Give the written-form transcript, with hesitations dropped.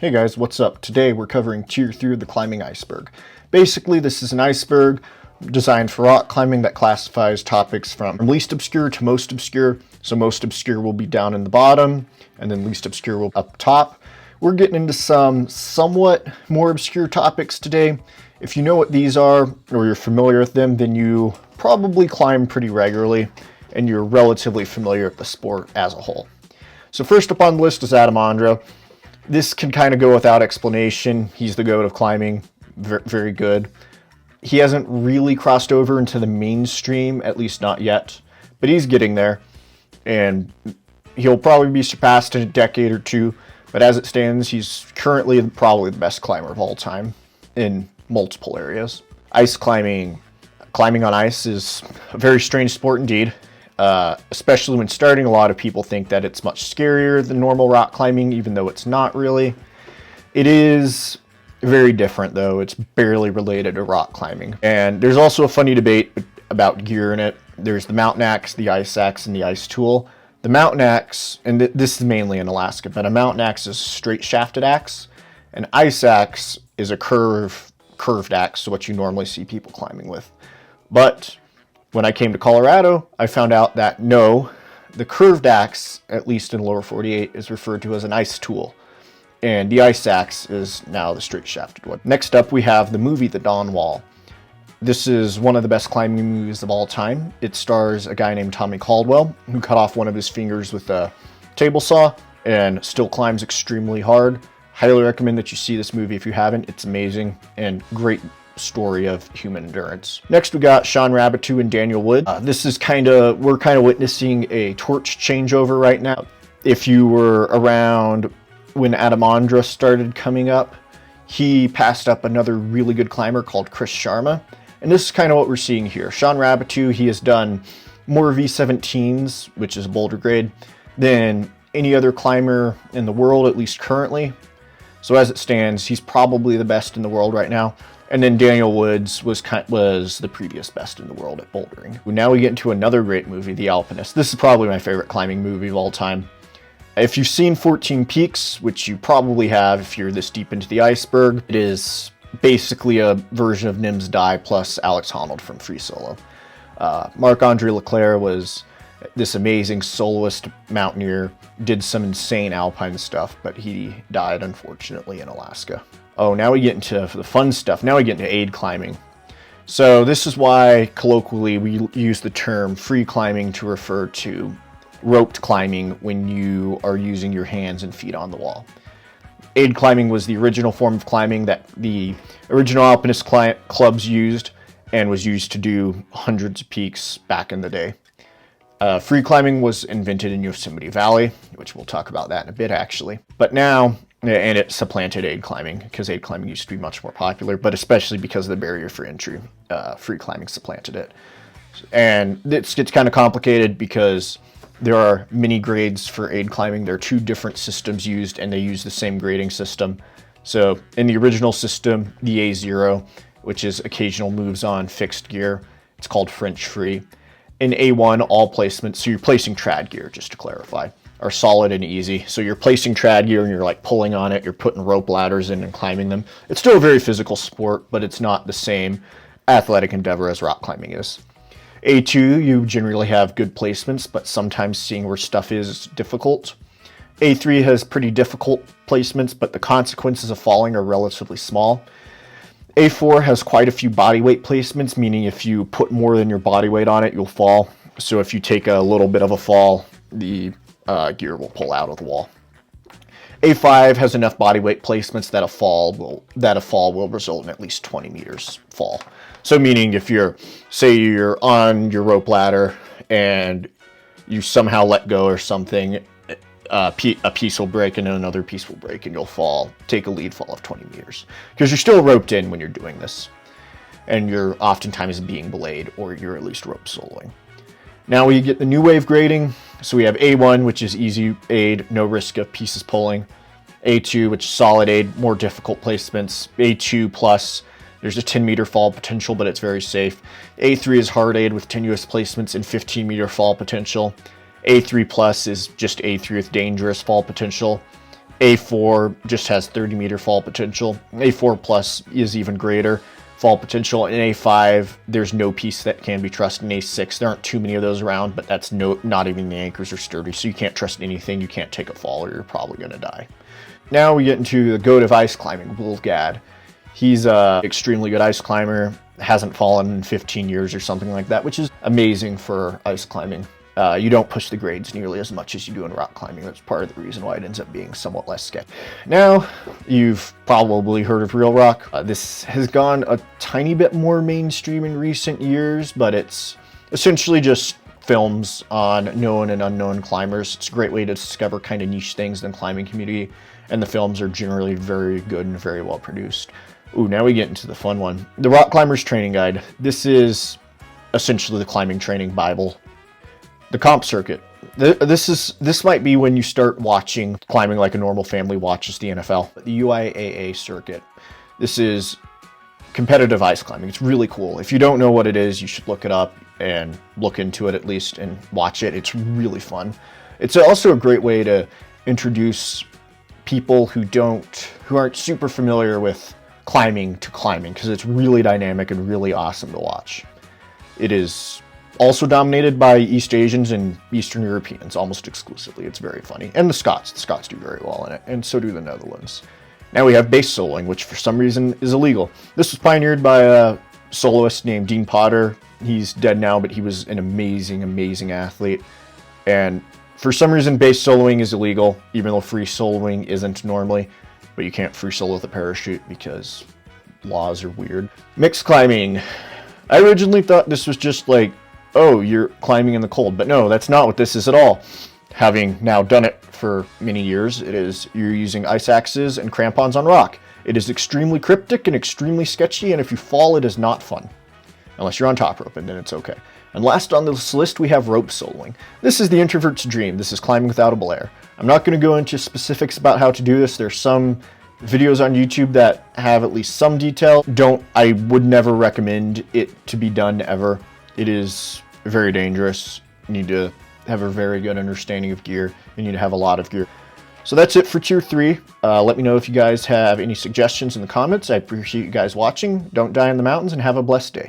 Hey guys, what's up? Today we're covering Tier 3 of the climbing iceberg. Basically, this is an iceberg designed for rock climbing that classifies topics from least obscure to most obscure. So most obscure will be down in the bottom, and then least obscure will be up top. We're getting into some somewhat more obscure topics today. If you know what these are, or you're familiar with them, then you probably climb pretty regularly, and you're relatively familiar with the sport as a whole. So first up on the list is Adam Ondra. This can kind of go without explanation. He's the GOAT of climbing, very good. He hasn't really crossed over into the mainstream, at least not yet, but he's getting there, and he'll probably be surpassed in a decade or two, but as it stands, he's currently probably the best climber of all time in multiple areas. Ice climbing, climbing on ice is a very strange sport indeed. Especially when starting, a lot of people think that it's much scarier than normal rock climbing, even though it's not really. It is very different though. It's barely related to rock climbing. And there's also a funny debate about gear in it. There's the mountain axe, the ice axe, and the ice tool. The mountain axe, and this is mainly in Alaska, but a mountain axe is a straight shafted axe. An ice axe is a curved axe, so what you normally see people climbing with. But when I came to Colorado, I found out that no, the curved axe, at least in lower 48, is referred to as an ice tool. And the ice axe is now the straight shafted one. Next up, we have the movie The Dawn Wall. This is one of the best climbing movies of all time. It stars a guy named Tommy Caldwell, who cut off one of his fingers with a table saw and still climbs extremely hard. Highly recommend that you see this movie if you haven't. It's amazing and great story of human endurance. Next, we got Sean Rabitou and Daniel Wood. We're kind of witnessing a torch changeover right now. If you were around when Adam Ondra started coming up, he passed up another really good climber called Chris Sharma. And this is kind of what we're seeing here. Sean Rabitou, he has done more V17s, which is boulder grade, than any other climber in the world, at least currently. So as it stands, he's probably the best in the world right now. And then Daniel Woods was the previous best in the world at bouldering. Now we get into another great movie, The Alpinist. This is probably my favorite climbing movie of all time. If you've seen 14 Peaks, which you probably have if you're this deep into the iceberg, it is basically a version of Nim's Die plus Alex Honnold from Free Solo. Marc-Andre Leclerc was this amazing soloist mountaineer, did some insane alpine stuff, but he died unfortunately in Alaska. Oh, now we get into the fun stuff. Now we get into aid climbing. So this is why colloquially we use the term free climbing to refer to roped climbing when you are using your hands and feet on the wall. Aid climbing was the original form of climbing that the original alpinist clubs used and was used to do hundreds of peaks back in the day. Free climbing was invented in Yosemite Valley, which we'll talk about that in a bit actually. But now, and it supplanted aid climbing because aid climbing used to be much more popular, but especially because of the barrier for entry, free climbing supplanted it. And this gets kind of complicated because there are many grades for aid climbing. There are two different systems used, and they use the same grading system. So in the original system, the A0, which is occasional moves on fixed gear, it's called French free. In A1, all placements, so you're placing trad gear, just to clarify, are solid and easy. So you're placing trad gear and you're like pulling on it, you're putting rope ladders in and climbing them. It's still a very physical sport, but it's not the same athletic endeavor as rock climbing is. A2, you generally have good placements, but sometimes seeing where stuff is difficult. A3 has pretty difficult placements, but the consequences of falling are relatively small. A4 has quite a few body weight placements, meaning if you put more than your body weight on it, you'll fall. So if you take a little bit of a fall, the gear will pull out of the wall. A5 has enough body weight placements that a fall will result in at least 20 meters fall. So meaning if you're on your rope ladder and you somehow let go or something, a piece will break and then another piece will break and you'll fall, take a lead fall of 20 meters. Because you're still roped in when you're doing this. And you're oftentimes being belayed or you're at least rope soloing. Now we get the new wave grading. So we have A1, which is easy aid, no risk of pieces pulling. A2, which is solid aid, more difficult placements. A2 plus, there's a 10-meter fall potential, but it's very safe. A3 is hard aid with tenuous placements and 15-meter fall potential. A3 plus is just A3 with dangerous fall potential. A4 just has 30-meter fall potential. A4 plus is even greater fall potential. In A5, there's no piece that can be trusted. In A6, there aren't too many of those around, but that's not even the anchors are sturdy, so you can't trust anything. You can't take a fall or you're probably going to die. Now we get into the goat of ice climbing, Wolfgad. He's an extremely good ice climber, hasn't fallen in 15 years or something like that, which is amazing for ice climbing. You don't push the grades nearly as much as you do in rock climbing. That's part of the reason why it ends up being somewhat less sketchy. Now, you've probably heard of Real Rock. This has gone a tiny bit more mainstream in recent years, but it's essentially just films on known and unknown climbers. It's a great way to discover kind of niche things in the climbing community, and the films are generally very good and very well produced. Ooh, now we get into the fun one. The Rock Climber's Training Guide. This is essentially the climbing training Bible. The comp circuit. This might be when you start watching climbing like a normal family watches the NFL. The UIAA circuit. This is competitive ice climbing. It's really cool. If you don't know what it is, you should look it up and look into it at least and watch it. It's really fun. It's also a great way to introduce people who aren't super familiar with climbing to climbing, because it's really dynamic and really awesome to watch. It is also dominated by East Asians and Eastern Europeans almost exclusively. It's very funny. And the Scots. The Scots do very well in it, and so do the Netherlands. Now we have base soloing, which for some reason is illegal. This was pioneered by a soloist named Dean Potter. He's dead now, but he was an amazing, amazing athlete. And for some reason, base soloing is illegal, even though free soloing isn't normally. But you can't free solo with a parachute because laws are weird. Mixed climbing. I originally thought this was just like, oh, you're climbing in the cold. But no, that's not what this is at all. Having now done it for many years, you're using ice axes and crampons on rock. It is extremely cryptic and extremely sketchy, and if you fall, it is not fun. Unless you're on top rope, and then it's okay. And last on this list, we have rope soloing. This is the introvert's dream. This is climbing without a belay. I'm not going to go into specifics about how to do this. There's some videos on YouTube that have at least some detail. I would never recommend it to be done ever. It is very dangerous. You need to have a very good understanding of gear. You need to have a lot of gear. So that's it for Tier 3. Let me know if you guys have any suggestions in the comments. I appreciate you guys watching. Don't die in the mountains, and have a blessed day.